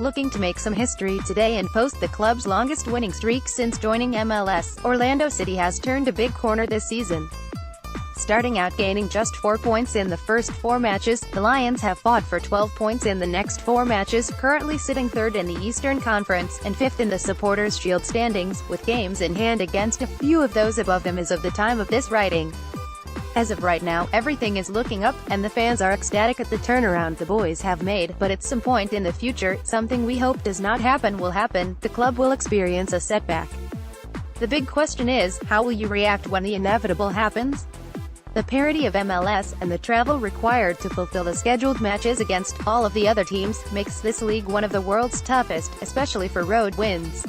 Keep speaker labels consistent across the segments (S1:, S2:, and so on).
S1: looking to make some history today and post the club's longest winning streak since joining MLS. Orlando City has turned a big corner this season. Starting out gaining just 4 points in the first 4 matches, the Lions have fought for 12 points in the next 4 matches, currently sitting 3rd in the Eastern Conference, and 5th in the Supporters' Shield standings, with games in hand against a few of those above them as of the time of this writing. As of right now, everything is looking up, and the fans are ecstatic at the turnaround the boys have made, but at some point in the future, something we hope does not happen will happen. The club will experience a setback. The big question is, how will you react when the inevitable happens? The parity of MLS, and the travel required to fulfill the scheduled matches against all of the other teams, makes this league one of the world's toughest, especially for road wins.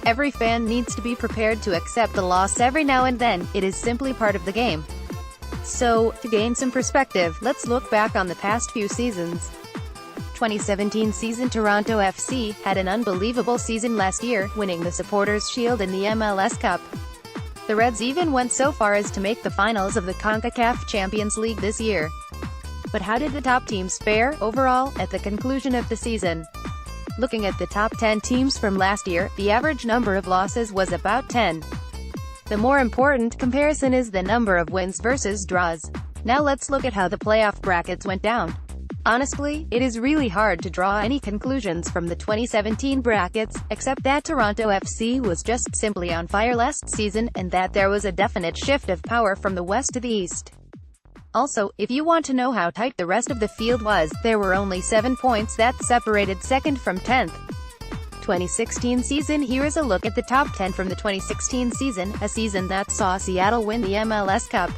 S1: Every fan needs to be prepared to accept the loss every now and then. It is simply part of the game. So, to gain some perspective, let's look back on the past few seasons. 2017 season Toronto FC had an unbelievable season last year, winning the Supporters' Shield and the MLS Cup. The Reds even went so far as to make the finals of the CONCACAF Champions League this year. But how did the top teams fare, overall, at the conclusion of the season? Looking at the top 10 teams from last year, the average number of losses was about 10. The more important comparison is the number of wins versus draws. Now let's look at how the playoff brackets went down. Honestly, it is really hard to draw any conclusions from the 2017 brackets, except that Toronto FC was just simply on fire last season, and that there was a definite shift of power from the west to the east. Also, if you want to know how tight the rest of the field was, there were only 7 points that separated 2nd from 10th. 2016 season. Here is a look at the top 10 from the 2016 season, a season that saw Seattle win the MLS Cup.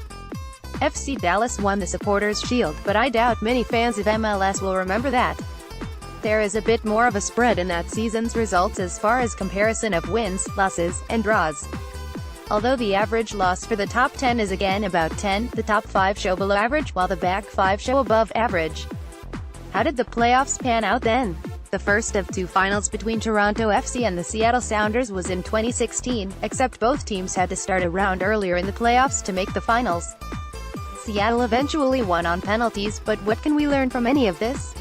S1: FC Dallas won the Supporters' Shield, but I doubt many fans of MLS will remember that. There is a bit more of a spread in that season's results as far as comparison of wins, losses, and draws. Although the average loss for the top 10 is again about 10, the top 5 show below average, while the back 5 show above average. How did the playoffs pan out then? The first of 2 finals between Toronto FC and the Seattle Sounders was in 2016, except both teams had to start a round earlier in the playoffs to make the finals. Seattle eventually won on penalties, but what can we learn from any of this?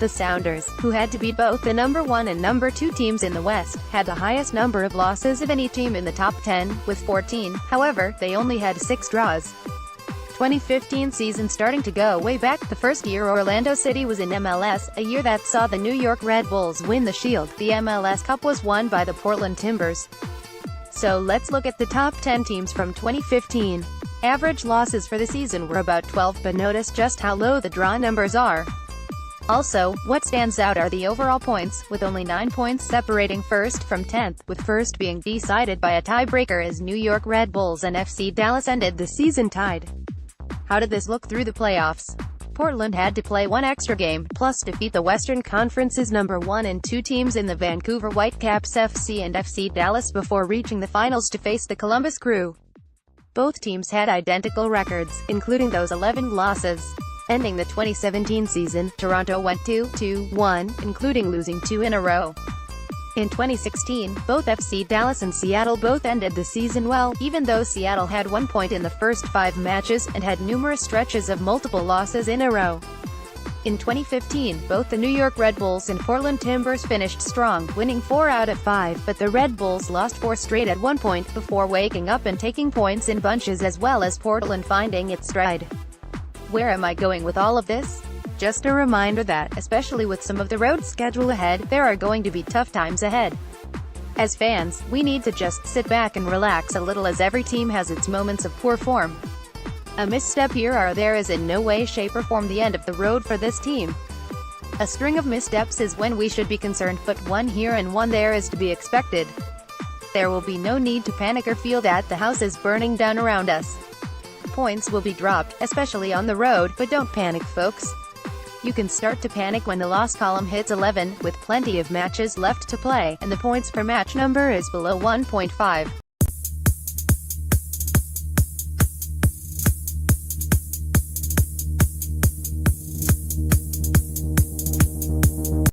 S1: The Sounders, who had to beat both the number 1 and number 2 teams in the West, had the highest number of losses of any team in the top 10, with 14, however, they only had 6 draws. 2015 season. Starting to go way back, the first year Orlando City was in MLS, a year that saw the New York Red Bulls win the Shield. The MLS Cup was won by the Portland Timbers. So let's look at the top 10 teams from 2015. Average losses for the season were about 12, but notice just how low the draw numbers are. Also, what stands out are the overall points, with only 9 points separating 1st from 10th, with 1st being decided by a tiebreaker as New York Red Bulls and FC Dallas ended the season tied. How did this look through the playoffs? Portland had to play 1 extra game, plus defeat the Western Conference's number 1 and 2 teams in the Vancouver Whitecaps FC and FC Dallas before reaching the finals to face the Columbus Crew. Both teams had identical records, including those 11 losses. Ending the 2017 season, Toronto went 2-1, including losing 2 in a row. In 2016, both FC Dallas and Seattle both ended the season well, even though Seattle had 1 point in the first 5 matches, and had numerous stretches of multiple losses in a row. In 2015, both the New York Red Bulls and Portland Timbers finished strong, winning 4 out of 5, but the Red Bulls lost 4 straight at 1 point, before waking up and taking points in bunches, as well as Portland finding its stride. Where am I going with all of this? Just a reminder that, especially with some of the road schedule ahead, there are going to be tough times ahead. As fans, we need to just sit back and relax a little, as every team has its moments of poor form. A misstep here or there is in no way, shape or form the end of the road for this team. A string of missteps is when we should be concerned, but 1 here and 1 there is to be expected. There will be no need to panic or feel that the house is burning down around us. Points will be dropped, especially on the road, but don't panic, folks. You can start to panic when the loss column hits 11, with plenty of matches left to play, and the points per match number is below 1.5.